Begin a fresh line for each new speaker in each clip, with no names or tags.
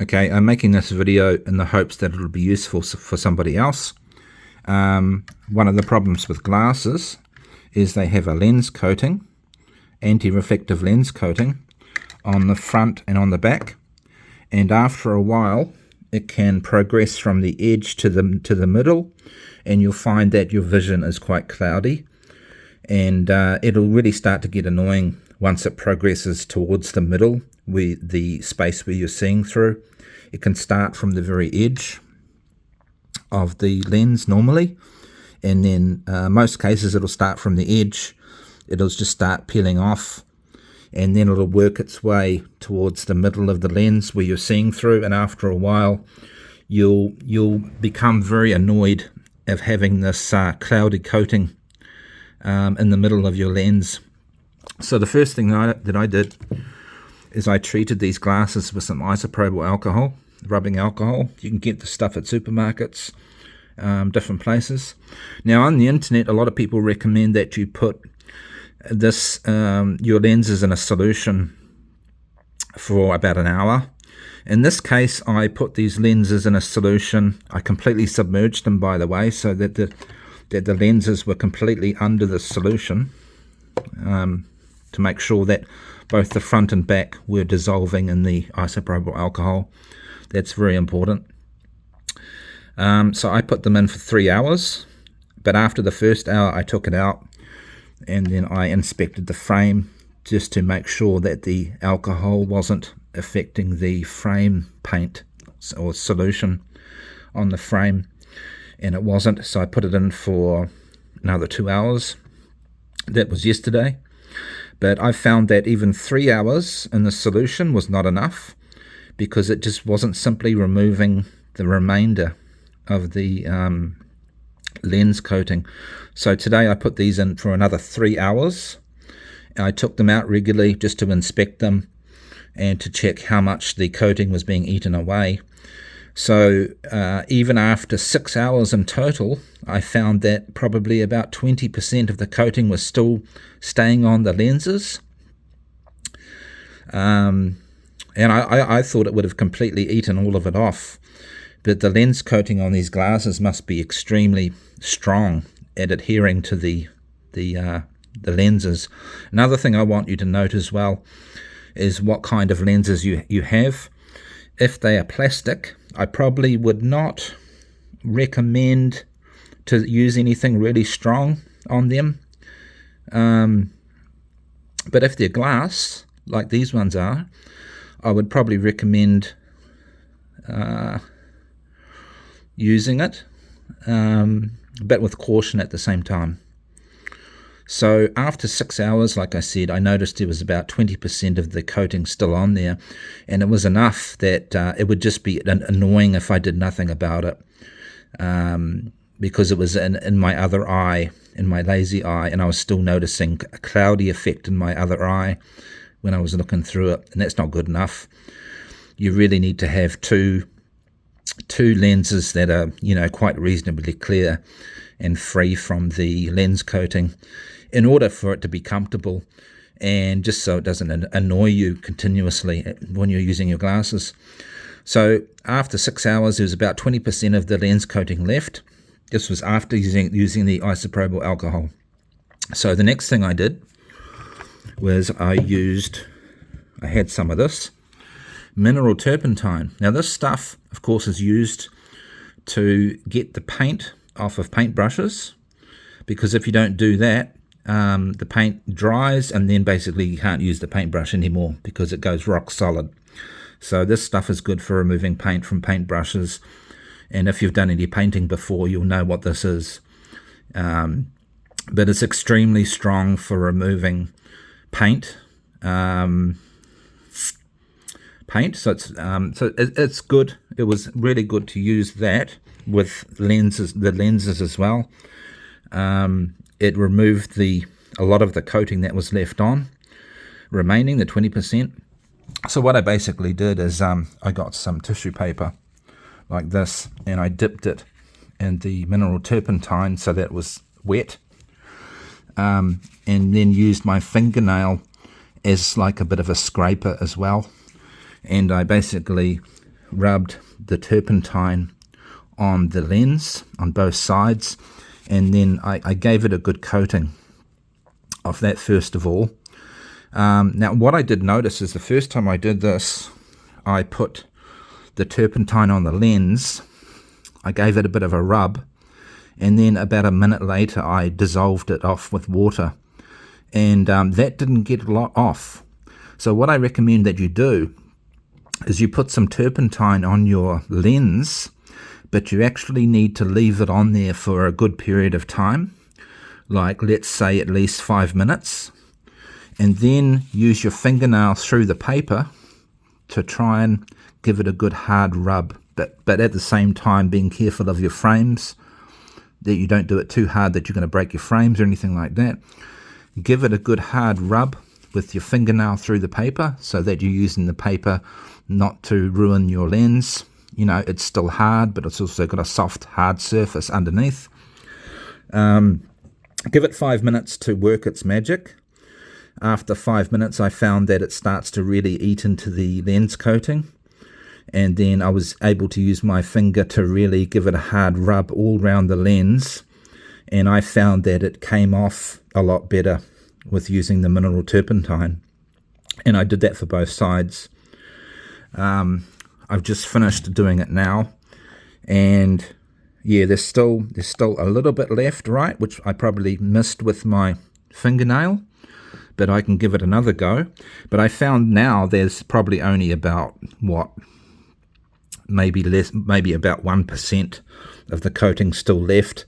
Okay, I'm making this video in the hopes that it'll be useful for somebody else. One of the problems with glasses is they have a lens coating, anti-reflective lens coating, on the front and on the back, and after a while it can progress from the edge to the middle, and you'll find that your vision is quite cloudy, and it'll really start to get annoying once it progresses towards the middle, where the space where you're seeing through. It can start from the very edge of the lens normally, and then most cases it'll start from the edge. It'll just start peeling off, and then it'll work its way towards the middle of the lens where you're seeing through, and after a while you'll become very annoyed of having this cloudy coating in the middle of your lens. So the first thing that I did is I treated these glasses with some isopropyl alcohol, rubbing alcohol. You can get the stuff at supermarkets, different places. Now on the internet, a lot of people recommend that you put this your lenses in a solution for about an hour. In this case, I put these lenses in a solution. I completely submerged them, by the way, so that the lenses were completely under the solution, to make sure that both the front and back were dissolving in the isopropyl alcohol. That's very important. So I put them in for 3 hours, but after the first hour I took it out, and then I inspected the frame just to make sure that the alcohol wasn't affecting the frame paint or solution on the frame, and it wasn't. So I put it in for another 2 hours. That was yesterday. But I found that even 3 hours in the solution was not enough, because it just wasn't simply removing the remainder of the lens coating. So today I put these in for another 3 hours. I took them out regularly just to inspect them and to check how much the coating was being eaten away. So even after 6 hours in total, I found that probably about 20% of the coating was still staying on the lenses. And I thought it would have completely eaten all of it off. But the lens coating on these glasses must be extremely strong at adhering to the lenses. Another thing I want you to note as well is what kind of lenses you have. If they are plastic, I probably would not recommend to use anything really strong on them. But if they're glass, like these ones are, I would probably recommend using it, but with caution at the same time. So after 6 hours, like I said, I noticed there was about 20% of the coating still on there, and it was enough that it would just be annoying if I did nothing about it, because it was in my other eye, in my lazy eye, and I was still noticing a cloudy effect in my other eye when I was looking through it, and that's not good enough. You really need to have two lenses that are, quite reasonably clear and free from the lens coating, in order for it to be comfortable, and just so it doesn't annoy you continuously when you're using your glasses. So after 6 hours, there was about 20% of the lens coating left. This was after using the isopropyl alcohol. So the next thing I did was I had some of this Mineral Turpentine. Now this stuff, of course, is used to get the paint off of paintbrushes, because if you don't do that, the paint dries, and then basically you can't use the paintbrush anymore because it goes rock solid. So this stuff is good for removing paint from paintbrushes, and if you've done any painting before, you'll know what this is. But it's extremely strong for removing paint. So it's good. It was really good to use that with the lenses as well. It removed a lot of the coating that was left on, remaining the 20%. So what I basically did is I got some tissue paper like this, and I dipped it in the mineral turpentine so that it was wet, and then used my fingernail as like a bit of a scraper as well, and I basically rubbed the turpentine on the lens on both sides, and then I gave it a good coating of that first of all. Now what I did notice is the first time I did this, I put the turpentine on the lens, I gave it a bit of a rub, and then about a minute later I dissolved it off with water, and that didn't get a lot off. So what I recommend that you do is you put some turpentine on your lens, but you actually need to leave it on there for a good period of time, like let's say at least 5 minutes, and then use your fingernail through the paper to try and give it a good hard rub, but at the same time being careful of your frames, that you don't do it too hard that you're going to break your frames or anything like that. Give it a good hard rub with your fingernail through the paper so that you're using the paper not to ruin your lens. You know, it's still hard, but it's also got a soft, hard surface underneath. Give it 5 minutes to work its magic. After 5 minutes, I found that it starts to really eat into the lens coating. And then I was able to use my finger to really give it a hard rub all around the lens. And I found that it came off a lot better with using the mineral turpentine. And I did that for both sides. I've just finished doing it now, and yeah, there's still a little bit left, right, which I probably missed with my fingernail, but I can give it another go. But I found now there's probably only about maybe about 1% of the coating still left,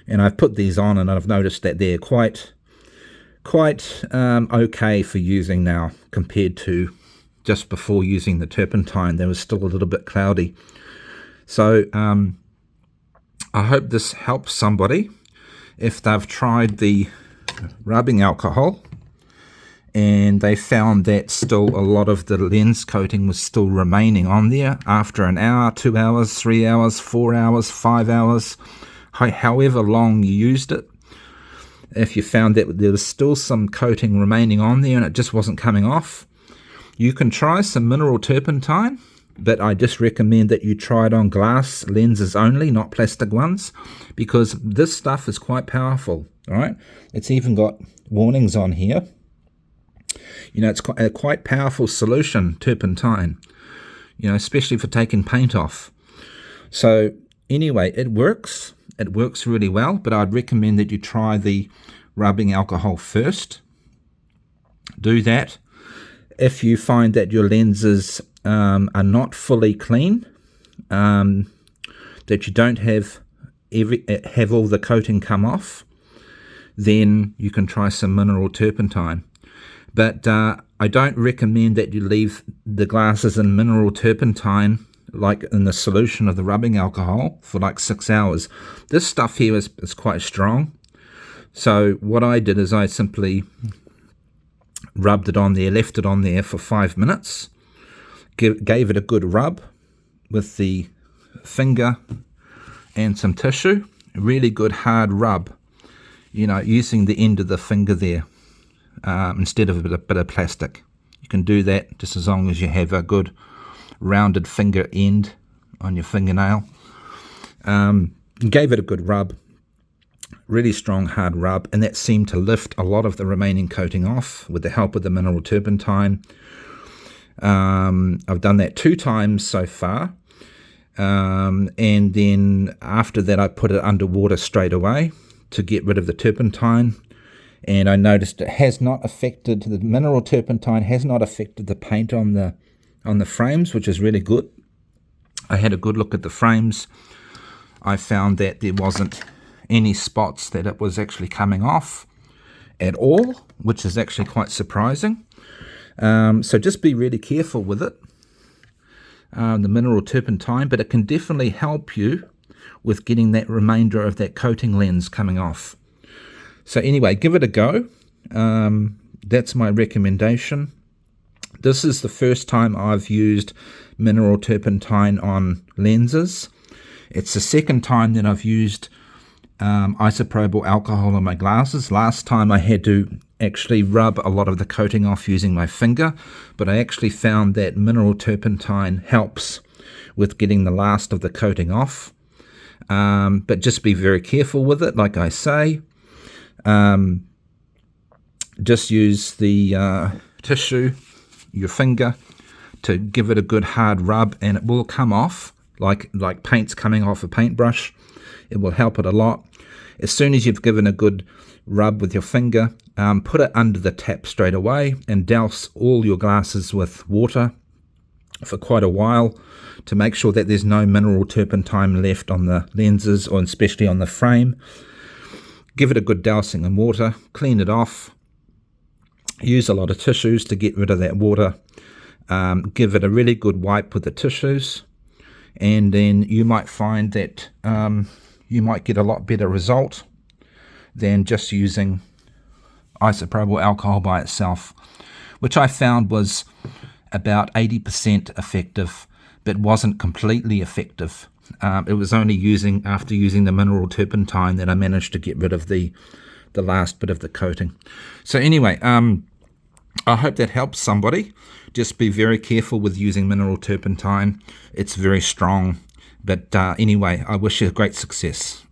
and I've put these on and I've noticed that they're quite okay for using now compared to just before using the turpentine. They was still a little bit cloudy. So I hope this helps somebody if they've tried the rubbing alcohol and they found that still a lot of the lens coating was still remaining on there after an hour, 2 hours, 3 hours, 4 hours, 5 hours, however long you used it. If you found that there was still some coating remaining on there and it just wasn't coming off, you can try some mineral turpentine, but I just recommend that you try it on glass lenses only, not plastic ones, because this stuff is quite powerful. All right, it's even got warnings on here. You know, it's a quite powerful solution, turpentine, you know, especially for taking paint off. So anyway, it works really well, but I'd recommend that you try the rubbing alcohol first. Do that. If you find that your lenses are not fully clean, that you don't have all the coating come off, then you can try some mineral turpentine. But I don't recommend that you leave the glasses in mineral turpentine like in the solution of the rubbing alcohol for like 6 hours. This stuff here is quite strong. So what I did is I simply rubbed it on there, left it on there for 5 minutes, gave it a good rub with the finger and some tissue, a really good hard rub, you know, using the end of the finger there instead of a bit of plastic. You can do that just as long as you have a good rounded finger end on your fingernail. Gave it a good rub, really strong hard rub, and that seemed to lift a lot of the remaining coating off with the help of the mineral turpentine. I've done that 2 times so far, and then after that I put it under water straight away to get rid of the turpentine, and I noticed it has not affected, the mineral turpentine has not affected the paint on the frames, which is really good. I had a good look at the frames. I found that there wasn't any spots that it was actually coming off at all, which is actually quite surprising. So just be really careful with it, the mineral turpentine, but it can definitely help you with getting that remainder of that coating lens coming off. So anyway, give it a go. That's my recommendation. This is the first time I've used mineral turpentine on lenses. It's the second time that I've used isopropyl alcohol on my glasses. Last time I had to actually rub a lot of the coating off using my finger, but I actually found that mineral turpentine helps with getting the last of the coating off. But just be very careful with it, like I say. Just use the tissue, your finger, to give it a good hard rub, and it will come off like paint's coming off a paintbrush. It will help it a lot. As soon as you've given a good rub with your finger, put it under the tap straight away and douse all your glasses with water for quite a while to make sure that there's no mineral turpentine left on the lenses, or especially on the frame. Give it a good dousing in water, clean it off, use a lot of tissues to get rid of that water. Give it a really good wipe with the tissues, and then you might find that you might get a lot better result than just using isopropyl alcohol by itself, which I found was about 80% effective, but wasn't completely effective. It was only after using the mineral turpentine that I managed to get rid of the last bit of the coating. So anyway, I hope that helps somebody. Just be very careful with using mineral turpentine. It's very strong. But anyway, I wish you great success.